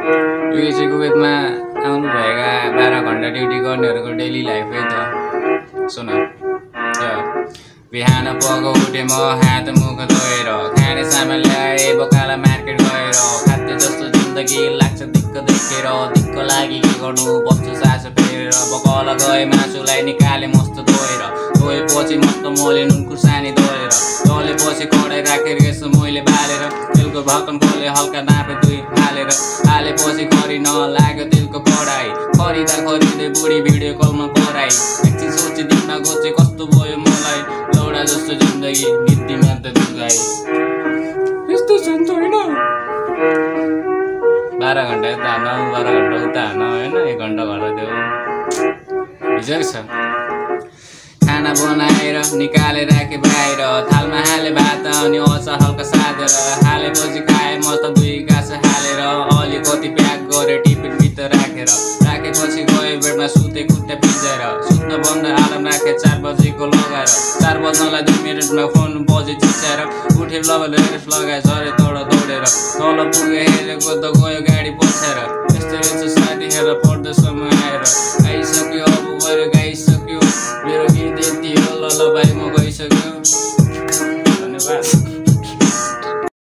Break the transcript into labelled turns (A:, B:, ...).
A: USA कुवेतमा आउनुभएका 12 घण्टा duty गर्नेहरूको डेली लाइफै त सुन बिहान पख उठे म हात मुख धोएर खाने सामान ल्याए बोकाला मार्केट गएर खाद्य जस्तो जिन्दगी लाग्छ दिक्क देखेर दिक्क लागि के गर्नु बस्छु सास फेरेर बकल गए मासुलाई निकाले मस्त धोएपछि मस्त मोले नुन खुर्सानी धोएर पछि कडाई राखेर यसो मैले बालेर तेलको ढक्कन खोले हल्का नापे दुई हालेपछि खरी नलाग्यो तेलको कडाई खरिँदै बुढी भिडियो कलमा कराई एकछिन सोचे दिनमा गोचे कस्तो भयो मलाई लौडा जस्तो जिन्दगी नीतिमा त दुगाई यस्तो छ नि होइन 12 घण्टा यता हान 12 घण्टा उता हान होइन 1 घण्टा घर देऊ बिजोग छ खाना बनाएर निकाले राखे बाहिर थालमा हाले भात अनि अचार हल्का साधेर हालेपछि खाए म त 2 गाँस हालेर अलिकति प्याक गरेर टिफिन भित्र राखेपछि गयो बेडमा सुते खुट्टा पिजाएर सुत्न बन्द आलार्म राखे 4 बजेको लगाएर 4 बज्नलाई 2 मिनेटमा फोन बजे चिच्याएर उठे रेस लगाए झरे दौडेर तल पुगे हेरेको त गयो गाडी पछाएर यस्तै रहेछ साथी हेर पर्दो समय आएर आइसक्यो अब गएर